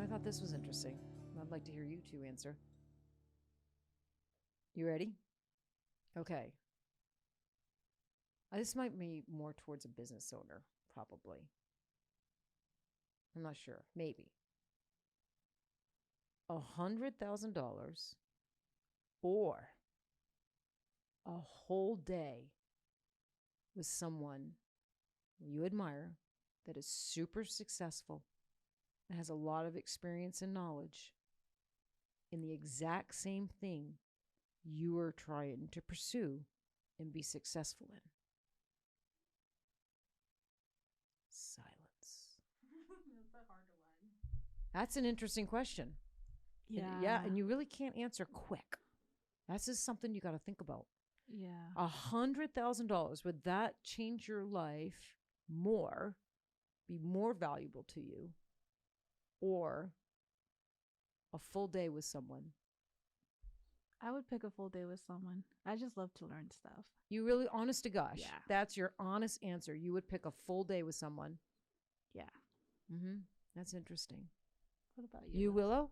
So I thought this was interesting. I'd like to hear you two answer. You ready? Okay. This might be more towards a business owner, probably. I'm not sure. Maybe. $100,000 or a whole day with someone you admire that is super successful and has a lot of experience and knowledge in the exact same thing you are trying to pursue and be successful in. Silence. That's a harder one. That's an interesting question. Yeah, and you really can't answer quick. That's just something you got to think about. Yeah. $100,000, would that change your life more, be more valuable to you, or a full day with someone? I would pick a full day with someone. I just love to learn stuff. You really, honest to gosh, Yeah. that's your honest answer. You would pick a full day with someone. Yeah. Mm-hmm. That's interesting. What about you? You, Willow?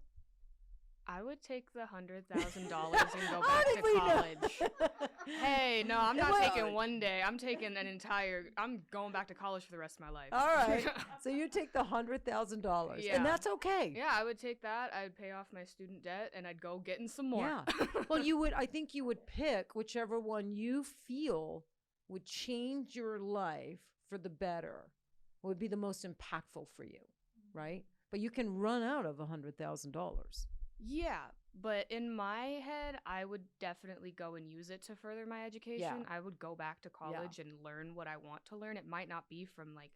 I would take the $100,000 and go back to college. Hey, no, I'm not taking one day. I'm taking I'm going back to college for the rest of my life. All right. So you take the $100,000. Yeah. And that's okay. Yeah, I would take that. I'd pay off my student debt and I'd go get in some more. Yeah. Well, I think you would pick whichever one you feel would change your life for the better, would be the most impactful for you, right? But you can run out of $100,000. Yeah, but in my head, I would definitely go and use it to further my education. Yeah. I would go back to college and learn what I want to learn. It might not be from like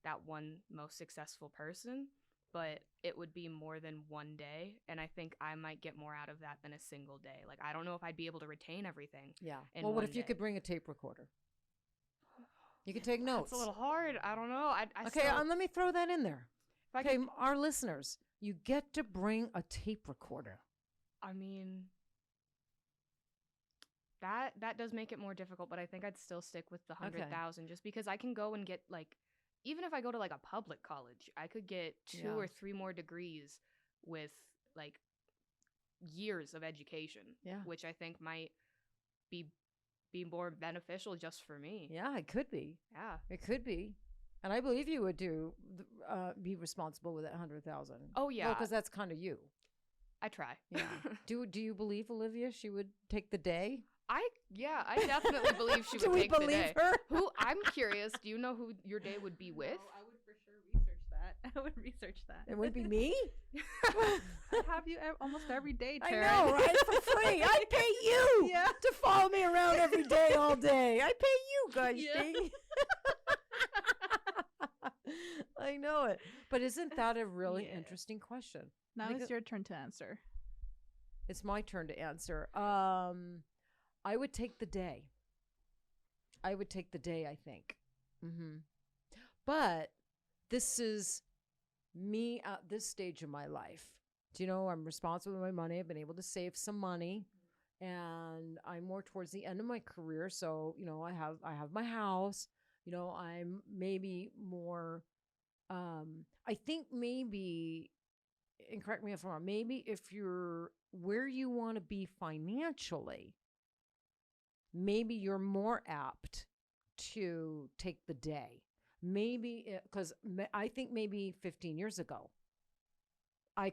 that one most successful person, but it would be more than one day. And I think I might get more out of that than a single day. Like, I don't know if I'd be able to retain everything. Yeah. In Well, what one if you day. could bring a tape recorder? You could take notes. It's a little hard. I don't know. Okay, let me throw that in there. If I Okay, could, our listeners, you get to bring a tape recorder. I mean, that does make it more difficult, but I think I'd still stick with the 100,000 just because I can go and get like, even if I go to like a public college, I could get 2 or 3 more degrees with like years of education, which I think might be more beneficial just for me. Yeah, it could be. Yeah, it could be. And I believe you would be responsible with that 100,000. Oh yeah, because that's kind of you. I try. Yeah. Do you believe Olivia? She would take the day. I definitely believe she would take the day. Do we believe her? Who? I'm curious. Do you know who your day would be with? I would for sure research that. I would research that. It would be me. I have you almost every day, Sharon. I know, right? For free. I pay you to follow me around every day, all day. I pay you, guys. Yeah. I know it. But isn't that a really interesting question? Now it's your turn to answer. It's my turn to answer. I would take the day. I think. Mm-hmm. But this is me at this stage of my life. Do you know, I'm responsible with my money. I've been able to save some money. And I'm more towards the end of my career. So, you know, I have my house. You know, I'm maybe more, I think maybe, and correct me if I'm wrong, maybe if you're where you want to be financially, maybe you're more apt to take the day. Maybe, because I think maybe 15 years ago, I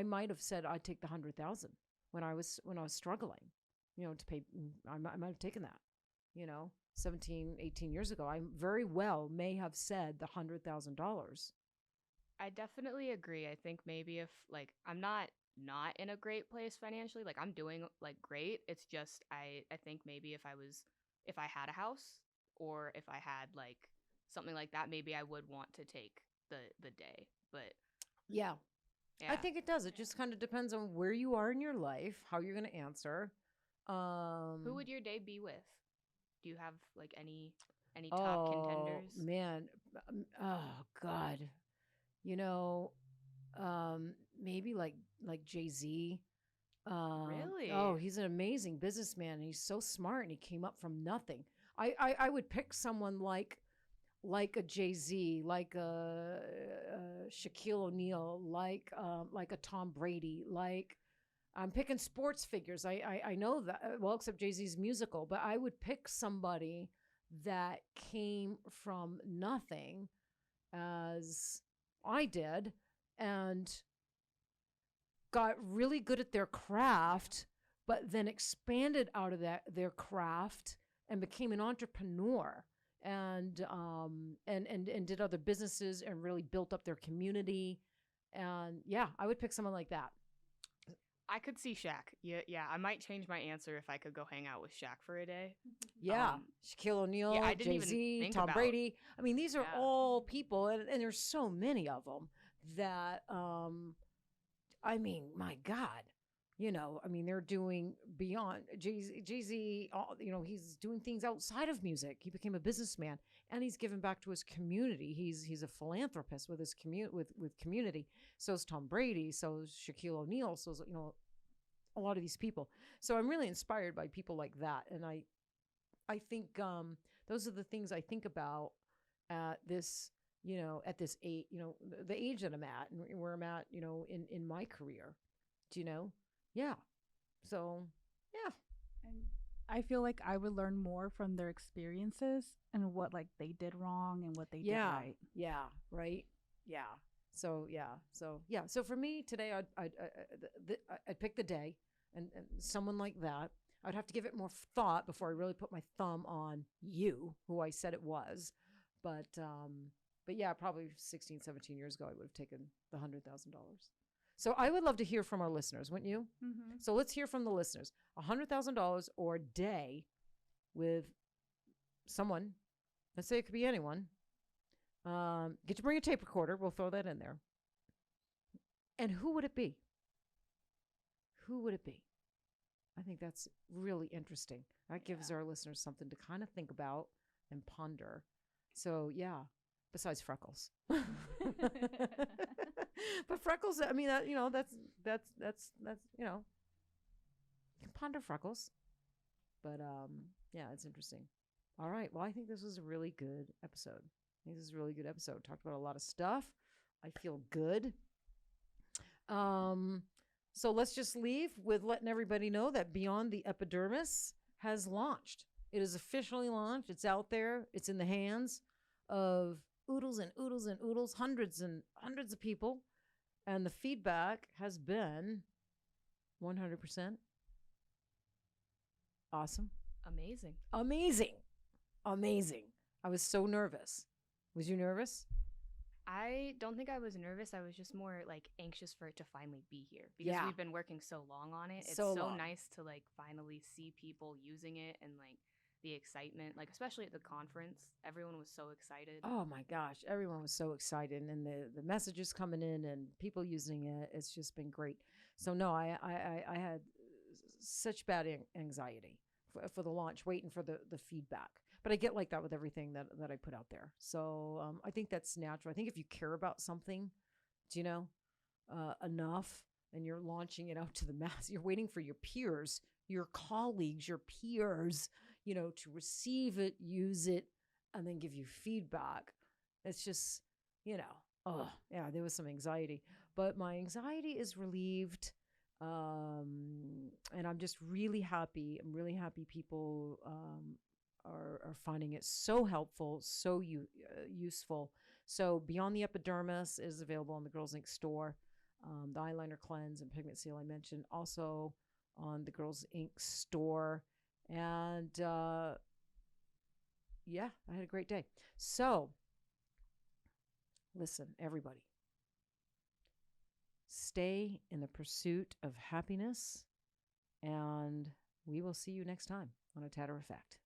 might have said I'd take the 100,000 when I was struggling, you know, to pay. I might have taken that, you know. 17, 18 years ago, I very well may have said the $100,000. I definitely agree. I think maybe if like I'm not in a great place financially, like I'm doing like great. It's just I think maybe if I had a house or if I had like something like that, maybe I would want to take the day. But yeah. I think it does. It just kind of depends on where you are in your life, how you're going to answer. Who would your day be with? Do you have like any top contenders? Man. Oh God. You know, maybe like Jay-Z. Really? Oh, he's an amazing businessman and he's so smart and he came up from nothing. I would pick someone like like a Jay-Z, like a Shaquille O'Neal, like a Tom Brady, like I'm picking sports figures. I know that, well, except Jay-Z's musical, but I would pick somebody that came from nothing as I did and got really good at their craft, but then expanded out of their craft and became an entrepreneur and did other businesses and really built up their community. And yeah, I would pick someone like that. I could see Shaq. Yeah. I might change my answer if I could go hang out with Shaq for a day. Yeah, Shaquille O'Neal, yeah, I didn't even Jay-Z, think Tom about- Brady. I mean, these are Yeah. all people, and there's so many of them that, I mean, my God, you know, I mean, they're doing beyond Jay-Z, he's doing things outside of music. He became a businessman, and he's given back to his community. He's a philanthropist with his with community. So is Tom Brady. So is Shaquille O'Neal. So is, a lot of these people. So I'm really inspired by people like that, and I think those are the things I think about at this, at this age, the age that I'm at and where I'm at, in my career. Do you know? Yeah. So, yeah. And I feel like I would learn more from their experiences and what like they did wrong and what they did right. Yeah. Right. Yeah. So So for me today, I'd pick the day and someone like that. I'd have to give it more thought before I really put my thumb on you, who I said it was. But yeah, probably 16, 17 years ago, I would have taken the $100,000. So I would love to hear from our listeners, wouldn't you? Mm-hmm. So let's hear from the listeners. $100,000 or a day with someone. Let's say it could be anyone. Get to bring a tape recorder. We'll throw that in there. And who would it be? Who would it be? I think that's really interesting. That gives our listeners something to kind of think about and ponder. So yeah, besides Freckles. But Freckles, I mean, that's you can ponder Freckles. But yeah, it's interesting. All right. Well, I think this was a really good episode. Talked about a lot of stuff. I feel good. So let's just leave with letting everybody know that Beyond the Epidermis has launched. It is officially launched. It's out there. It's in the hands of oodles and oodles and oodles, hundreds and hundreds of people. And the feedback has been 100% awesome. Amazing. I was so nervous. Was you nervous? I don't think I was nervous. I was just more like anxious for it to finally be here because we've been working so long on it. It's so nice to like finally see people using it and like the excitement, like especially at the conference. Everyone was so excited. Oh my gosh, everyone was so excited, and the messages coming in and people using it. It's just been great. So no, I had such bad anxiety for the launch, waiting for the feedback. But I get like that with everything that I put out there. So I think that's natural. I think if you care about something, enough, and you're launching it out to the mass, you're waiting for your peers, your colleagues, your peers, to receive it, use it, and then give you feedback. It's just, there was some anxiety. But my anxiety is relieved. And I'm just really happy. I'm really happy people are finding it so helpful, so useful. So Beyond the Epidermis is available on the Girlz Inc. store. The eyeliner cleanse and pigment seal I mentioned also on the Girlz Inc. store. And I had a great day. So listen, everybody, stay in the pursuit of happiness, and we will see you next time on A Tatter-a-fact.